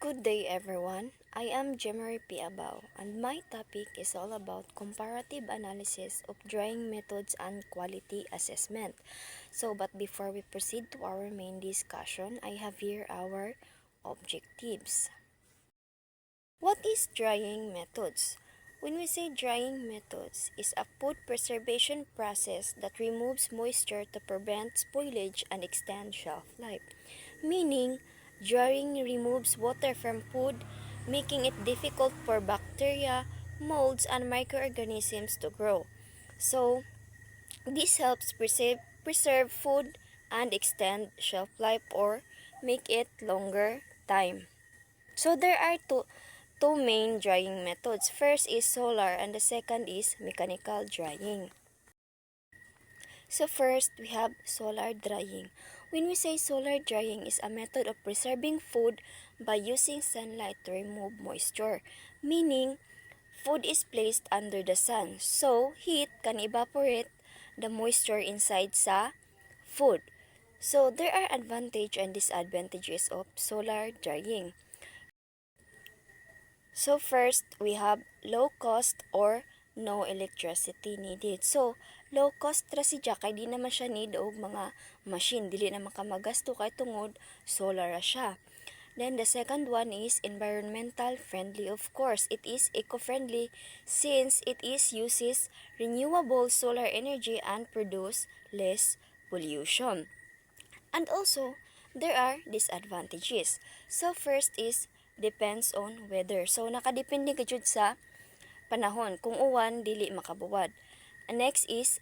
Good day everyone. I am Jemarie Abao and my topic is all about comparative analysis of drying methods and quality assessment. But before we proceed to our main discussion, I have here our objectives. What is drying methods? When we say drying methods is a food preservation process that removes moisture to prevent spoilage and extend shelf life. Meaning, drying removes water from food, making it difficult for bacteria, molds, and microorganisms to grow. So, this helps preserve food and extend shelf life or make it longer time. So there are two main drying methods. First is solar and the second is mechanical drying. So first, we have solar drying. When we say solar drying is a method of preserving food by using sunlight to remove moisture, meaning food is placed under the sun. So heat can evaporate the moisture inside sa food. So there are advantages and disadvantages of solar drying. So first, we have low cost or no electricity needed. So, low cost ra siya kay di naman siya need og mga machine, dili na makamagasto kay tungod solar ra siya. Then the second one is environmental friendly. Of course, it is eco-friendly since it uses renewable solar energy and produce less pollution. And also, there are disadvantages. So first is depends on weather. So nakadepende ka jud sa panahon. Kung uwan, dili makabuwad. And next is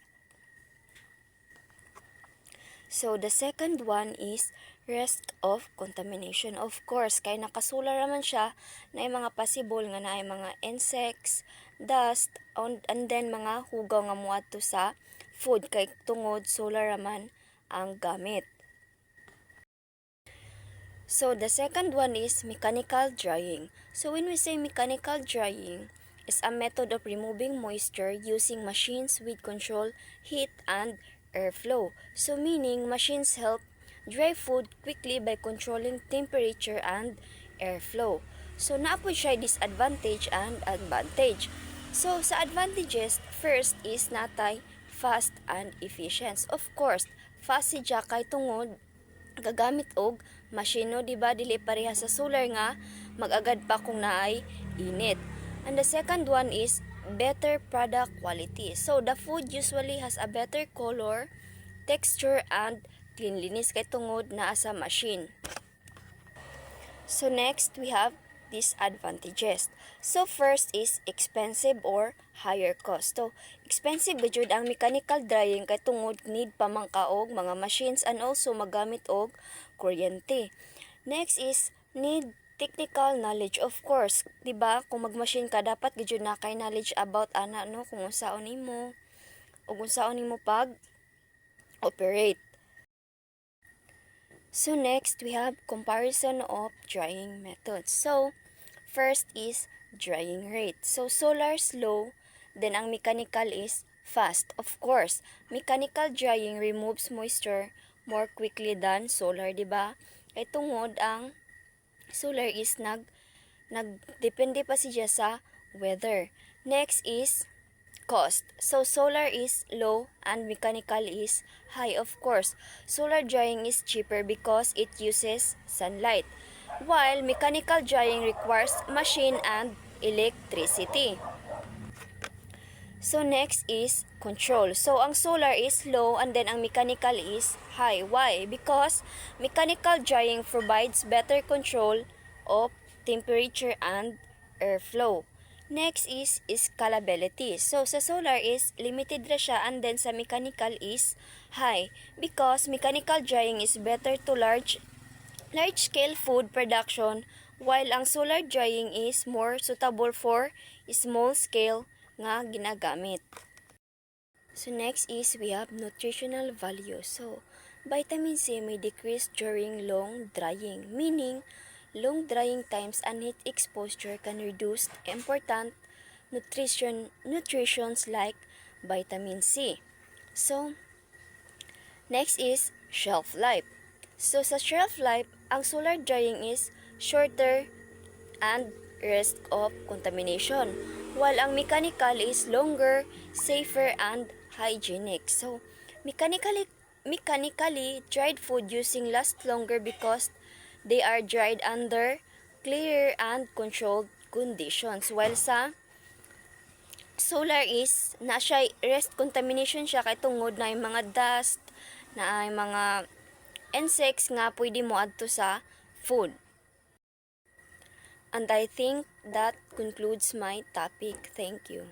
the second one is risk of contamination. Of course, kay nakasula raman siya na mga possible nga na mga insects, dust, and then mga hugaw nga muadto sa food kay tungod solar raman ang gamit. So the second one is mechanical drying. So when we say mechanical drying is a method of removing moisture using machines with control heat and airflow. So meaning machines help dry food quickly by controlling temperature and airflow. So naapod siya disadvantage and advantage. So sa advantages, first is natay fast and efficient. Of course, fast siya kay tungod gagamit og masyino, diba, dili pareha sa solar nga magagad pa kung naay init. And the second one is better product quality. So the food usually has a better color, texture, and cleanliness kay tungod naa sa machine. So next we have disadvantages. So first is expensive or higher cost. So expensive gud ang mechanical drying kay tungod need pa man ka og mga machines and also magamit og kuryente. Next is need technical knowledge. Of course, 'di ba? Kung magmachine ka dapat gud na kay knowledge about ana no kung unsaon nimo ug unsaon nimo pag operate. So next, we have comparison of drying methods. So, first is drying rate. So, solar slow, then ang mechanical is fast. Of course, mechanical drying removes moisture more quickly than solar, di ba? Ay tungod ang solar is nagdepende pa siya sa weather. Next is cost. So solar is low and mechanical is high. Of course, solar drying is cheaper because it uses sunlight, while mechanical drying requires machine and electricity. So next is control. So ang solar is low and then ang mechanical is high. Why? Because mechanical drying provides better control of temperature and airflow. Next is scalability. So sa solar is limited ra siya and then sa mechanical is high because mechanical drying is better to large scale food production while ang solar drying is more suitable for small scale nga ginagamit. So next is we have nutritional value. So vitamin C may decrease during long drying, meaning long drying times and heat exposure can reduce important nutritions like vitamin C. So, next is shelf life. So, sa shelf life, ang solar drying is shorter and risk of contamination, while ang mechanical is longer, safer, and hygienic. So, mechanically dried food using last longer because they are dried under clear and controlled conditions, while sa solar is na siya rest contamination siya kay tungod na yung mga dust, na ay mga insects nga pwede mo adto sa food. And I think that concludes my topic. Thank you.